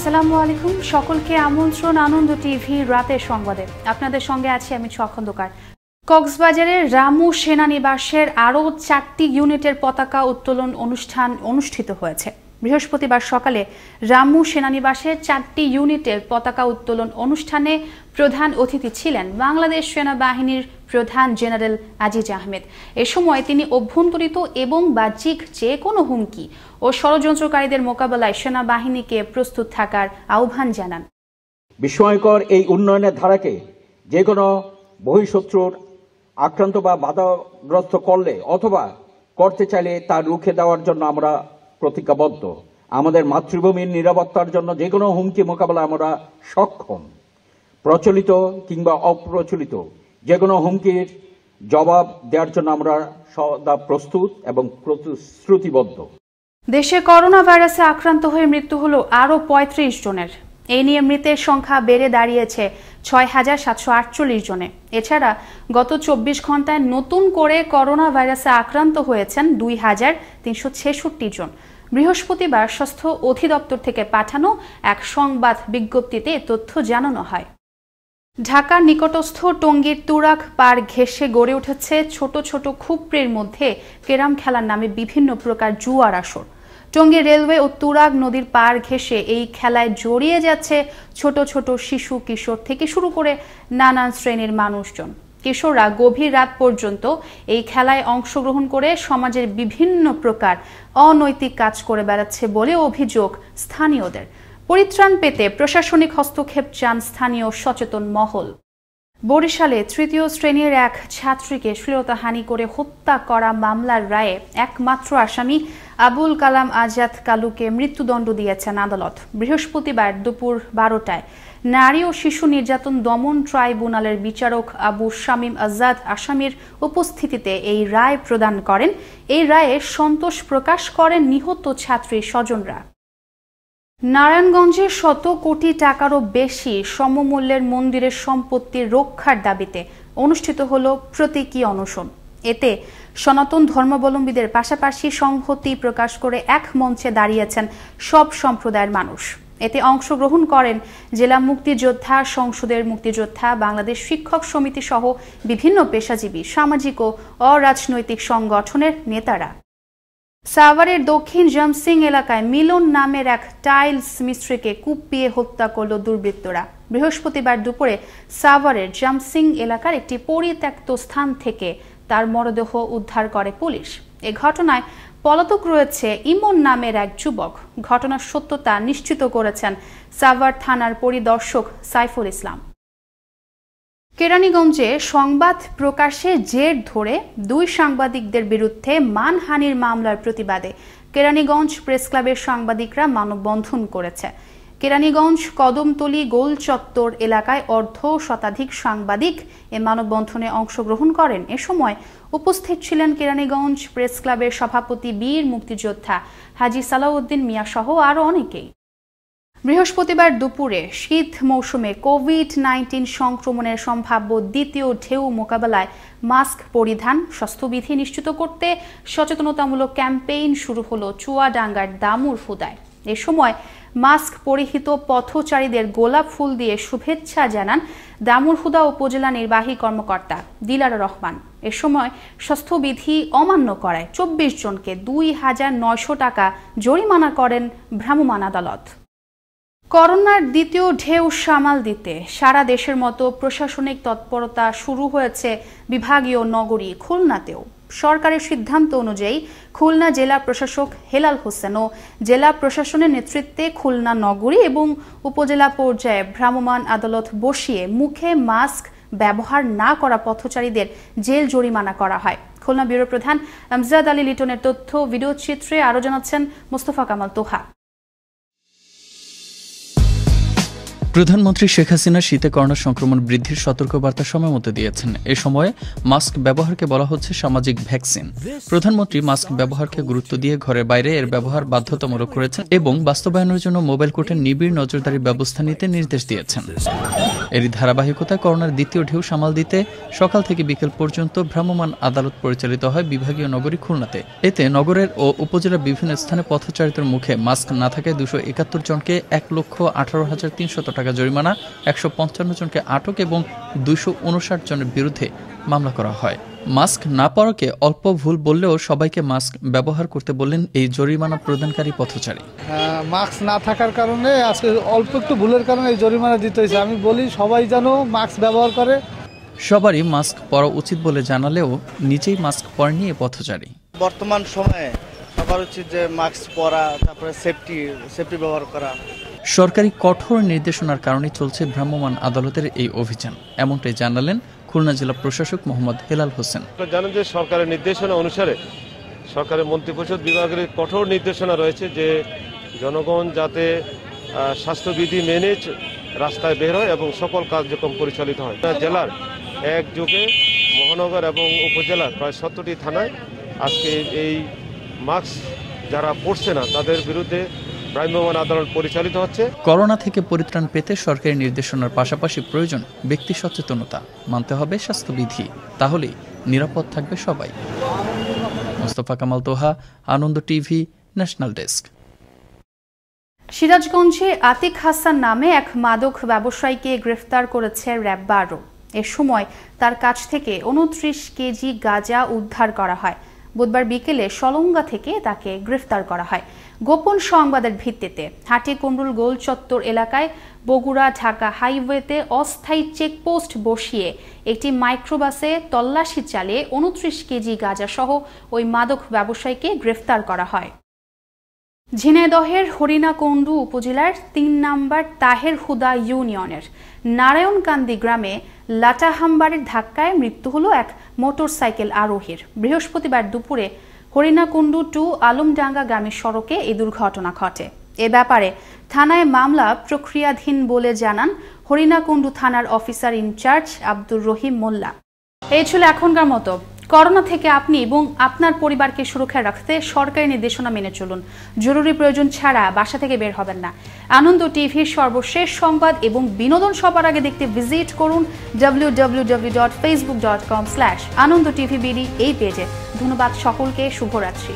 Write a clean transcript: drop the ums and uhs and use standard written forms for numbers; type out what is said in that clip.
আসসালামু আলাইকুম সকলকে আমন্ত্রণ আনন্দ টিভি রাতের সংবাদে আপনাদের সঙ্গে আছি আমি খন্দকার। কক্সবাজারের রামু সেনানিবাসের আরও 4টি ইউনিটের পতাকা উত্তোলন অনুষ্ঠান অনুষ্ঠিত হয়েছে। বৃহস্পতিবার সকালে রামু সেনানিবাসের 4টি ইউনিটের পতাকা উত্তোলন অনুষ্ঠানে প্রধান অতিথি ছিলেন বাংলাদেশ সেনাবাহিনীর প্রধান জেনারেল আজিজ আহমেদ। এ সময় তিনি অভ্যন্তরিত এবং বাহ্যিক যে কোনো হুমকি ও ষড়যন্ত্রকারীদের মোকাবেলায় সেনাবাহিনীকে প্রস্তুত থাকার আহ্বান জানান। বিস্ময়কর এই উন্নয়নের ধারাকে যে কোনো বহিঃশত্রুর আক্রান্ত বা বাধাগ্রস্ত করলে অথবা করতে চাইলে তা রুখে দেওয়ার জন্য আমরা প্রতিজ্ঞাবদ্ধ। আমাদের মাতৃভূমির নিরাপত্তার জন্য যে কোনো হুমকি মোকাবেলা আমরা সক্ষম। প্রচলিত কিংবা অপ্রচলিত যে কোনো হুমকির জবাব দেওয়ার জন্য আমরা সদা প্রস্তুত এবং প্রতিশ্রুতিবদ্ধ। দেশে করোনা ভাইরাসে আক্রান্ত হয়ে মৃত্যু হলো আরও ৩৫ জনের। এই নিয়ে মৃতের সংখ্যা বেড়ে দাঁড়িয়েছে ৬,৭৪৮ জনে। এছাড়া গত ২৪ ঘন্টায় নতুন করে করোনা ভাইরাসে আক্রান্ত হয়েছেন ২,৩৬৬ জন। বৃহস্পতিবার স্বাস্থ্য অধিদপ্তর থেকে পাঠানো এক সংবাদ বিজ্ঞপ্তিতে তথ্য জানানো হয়। ঢাকার নিকটস্থ টঙ্গীর তুরাগ পার ঘেঁষে গড়ে উঠেছে ছোট ছোট খুপড়ির মধ্যে কেরাম খেলার নামে বিভিন্ন প্রকার জুয়ার আসর। টঙ্গী রেলওয়ে ও তুরাগ নদীর পার ঘেঁষে এই খেলায় জড়িয়ে যাচ্ছে ছোট ছোট শিশু কিশোর থেকে শুরু করে নানান শ্রেণীর মানুষজন। কিশোররা গভীর রাত পর্যন্ত এই খেলায় অংশগ্রহণ করে সমাজের বিভিন্ন প্রকার অনৈতিক কাজ করে বেড়াচ্ছে বলে অভিযোগ স্থানীয়দের। পরিত্রাণ পেতে প্রশাসনিক হস্তক্ষেপ চান স্থানীয় সচেতন মহল। বরিশালে ৩য় শ্রেণীর এক ছাত্রীকে শ্লীলতাহানি করে হত্যা করা মামলার রায়ে একমাত্র আসামি আবুল কালাম আজাদ কালুকে মৃত্যুদণ্ড দিয়েছেন আদালত। বৃহস্পতিবার দুপুর ১২টায় নারী ও শিশু নির্যাতন দমন ট্রাইব্যুনালের বিচারক আবু শামীম আজাদ আসামির উপস্থিতিতে এই রায় প্রদান করেন। এই রায়ে সন্তোষ প্রকাশ করেন নিহত ছাত্রীর স্বজনরা। নারায়ণগঞ্জে শত কোটি টাকারও বেশি সমমূল্যের মন্দিরের সম্পত্তি রক্ষার দাবিতে অনুষ্ঠিত হল প্রতীকী অনশন। এতে সনাতন ধর্মাবলম্বীদের পাশাপাশি সংহতি প্রকাশ করে এক মঞ্চে দাঁড়িয়েছেন সব সম্প্রদায়ের মানুষ। এতে অংশগ্রহণ করেন জেলা মুক্তিযোদ্ধা সংসদের মুক্তিযোদ্ধা, বাংলাদেশ শিক্ষক সমিতি সহ বিভিন্ন পেশাজীবী, সামাজিক ও অরাজনৈতিক সংগঠনের নেতারা। সাভারের দক্ষিণ জামসিং এলাকায় মিলন নামের এক টাইলস মিস্ত্রিকে কুপিয়ে হত্যা করল দুর্বৃত্তরা। বৃহস্পতিবার দুপুরে সাভারের জামসিং এলাকার একটি পরিত্যক্ত স্থান থেকে তার মরদেহ উদ্ধার করে পুলিশ। এ ঘটনায় পলাতক রয়েছে ইমন নামের এক যুবক। ঘটনার সত্যতা নিশ্চিত করেছেন সাভার থানার পরিদর্শক সাইফুল ইসলাম। কেরানীগঞ্জে সংবাদ প্রকাশে জের ধরে 2 সাংবাদিকদের বিরুদ্ধে মানহানির মামলার প্রতিবাদে কেরানীগঞ্জ প্রেস ক্লাবের সাংবাদিকরা মানববন্ধন করেছে। কেরানীগঞ্জ কদমতলী গোল চত্বর এলাকায় অর্ধশতাধিক সাংবাদিক এ মানববন্ধনে অংশগ্রহণ করেন। এ সময় উপস্থিত ছিলেন কেরানীগঞ্জ প্রেস ক্লাবের সভাপতি বীর মুক্তিযোদ্ধা হাজী সালাউদ্দিন মিয়া সহ আরও অনেকেই। বৃহস্পতিবার দুপুরে শীত মৌসুমে কোভিড-19 সংক্রমণের সম্ভাব্য দ্বিতীয় ঢেউ মোকাবেলায় মাস্ক পরিধান, স্বাস্থ্যবিধি নিশ্চিত করতে সচেতনতামূলক ক্যাম্পেইন শুরু হলো চুয়াডাঙ্গার দামুড়হুদায়। এ সময় মাস্ক পরিহিত পথচারীদের গোলাপ ফুল দিয়ে শুভেচ্ছা জানান দামুড়হুদা উপজেলা নির্বাহী কর্মকর্তা দিলারা রহমান। এ সময় স্বাস্থ্যবিধি অমান্য করায় 24 জনকে 2,900 টাকা জরিমানা করেন ভ্রাম্যমাণ আদালত। করোনার দ্বিতীয় ঢেউ সামাল দিতে সারা দেশের মতো প্রশাসনিক তৎপরতা শুরু হয়েছে বিভাগীয় নগরী খুলনাতেও। সরকারের সিদ্ধান্ত অনুযায়ী খুলনা জেলা প্রশাসক হেলাল হোসেন ও জেলা প্রশাসনের নেতৃত্বে খুলনা নগরী এবং উপজেলা পর্যায়ে ভ্রাম্যমাণ আদালত বসিয়ে মুখে মাস্ক ব্যবহার না করা পথচারীদের জেল জরিমানা করা হয়। খুলনা ব্যুরো প্রধান আমজাদ আলী লিটনের তথ্য, ভিডিও চিত্রে আরও জানাচ্ছেন মোস্তফা কামাল তোহা। প্রধানমন্ত্রী শেখ হাসিনা শীতে করোনা সংক্রমণ বৃদ্ধির সতর্কবার্তা সময়মতো দিয়েছেন। এ সময়ে মাস্ক ব্যবহারকে বলা হচ্ছে সামাজিক ভ্যাকসিন। প্রধানমন্ত্রী মাস্ক ব্যবহারকে গুরুত্ব দিয়ে ঘরের বাইরে এর ব্যবহার বাধ্যতামূলক করেছেন এবং বাস্তবায়নের জন্য মোবাইল কোর্টের নিবিড় নজরদারি ব্যবস্থা নিতে নির্দেশ দিয়েছেন। এরই ধারাবাহিকতায় করোনার দ্বিতীয় ঢেউ সামাল দিতে সকাল থেকে বিকেল পর্যন্ত ভ্রাম্যমাণ আদালত পরিচালিত হয় বিভাগীয় নগরী খুলনাতে। এতে নগরের ও উপজেলার বিভিন্ন স্থানে পথচারীদের মুখে মাস্ক না থাকায় 271 জনকে 1,18,300 টাকা জরিমানা, 155 জনকে আটক এবং 259 জনের বিরুদ্ধে মামলা করা হয়। মাস্ক না পরাকে অল্প ভুল বললেও সবাইকে মাস্ক ব্যবহার করতে বললেন এই জরিমানা প্রদানকারী পথচারী। মাস্ক না থাকার কারণে আজকে অল্প একটু ভুলের কারণে এই জরিমানা দিতে হয়েছে। আমি বলি সবাই যেন মাস্ক ব্যবহার করে। সবারই মাস্ক পরা উচিত বলে জানালেও নিজেই মাস্ক পরেনি এই পথচারী। বর্তমান সময়ে সবার উচিত যে মাস্ক পরা, তারপরে সেফটি ব্যবহার করা। সরকারি কঠোর নির্দেশনার কারণে চলছে ভ্রাম্যমাণ আদালতের এই অভিযান, এমনটাই জানালেন খুলনা জেলা প্রশাসক মোহাম্মদ হেলাল হোসেন। জানেন যে সরকারের নির্দেশনা অনুসারে সরকারের মন্ত্রিপরিষদ বিভাগের কঠোর নির্দেশনা রয়েছে যে জনগণ যাতে স্বাস্থ্যবিধি মেনে রাস্তায় বের হয় এবং সকল কার্যক্রম পরিচালিত হয়। জেলার একযোগে মহানগর এবং উপজেলার প্রায় 70টি থানায় আজকে এই মাস্ক যারা পরছে না তাদের বিরুদ্ধে ভ্রাম্যমাণ আদালত পরিচালিত হচ্ছে। করোনা থেকে পরিত্রাণ পেতে সরকারি নির্দেশনার পাশাপাশি প্রয়োজন ব্যক্তি সচেতনতা, মানতে হবে স্বাস্থ্যবিধি, তাহলেই নিরাপদ থাকবে সবাই। মোস্তফা কামাল তোহা, আনন্দ টিভি, ন্যাশনাল ডেস্ক। সিরাজগঞ্জে আতিক হাসান নামে এক মাদক ব্যবসায়ীকে গ্রেফতার করেছে র্যাব 12। এ সময় তার কাছ থেকে 29 কেজি গাঁজা উদ্ধার করা হয়। বুধবার বিকেলে সলঙ্গা থেকে তাকে গ্রেফতার করা হয়। গোপন সংবাদের ভিত্তিতে হাটিকুমরুল গোল চত্বর এলাকায় বগুড়া ঢাকা হাইওয়েতে অস্থায়ী চেকপোস্ট বসিয়ে একটি মাইক্রোবাসে তল্লাশি চালিয়ে 29 কেজি গাঁজা সহ ওই মাদক ব্যবসায়ীকে গ্রেফতার করা হয়। ঝিনাইদহের হরিণাকুণ্ডু উপজেলার 3 নম্বর তাহের হুদা ইউনিয়নের নারায়ণকান্দি গ্রামে লাটাহাম্বারের ধাক্কায় মৃত্যু হলো এক মোটরসাইকেল আরোহীর। বৃহস্পতিবার দুপুরে হরিণাকুণ্ডু টু আলমডাঙ্গাগামী সড়কে এই দুর্ঘটনা ঘটে। এ ব্যাপারে থানায় মামলা প্রক্রিয়াধীন বলে জানান হরিণাকুণ্ডু থানার অফিসার ইনচার্জ আব্দুর রহিম মোল্লা। এই ছিল এখনকার মতো। করোনা থেকে আপনি এবং আপনার পরিবারকে সুরক্ষা রাখতে সরকারি নির্দেশনা মেনে চলুন। জরুরি প্রয়োজন ছাড়া বাসা থেকে বের হবেন না। আনন্দ টিভির সর্বশেষ সংবাদ এবং বিনোদন সবার আগে দেখতে ভিজিট করুন www.facebook.com/anondotvbd এই পেজে। ধন্যবাদ সকলকে, শুভরাত্রি।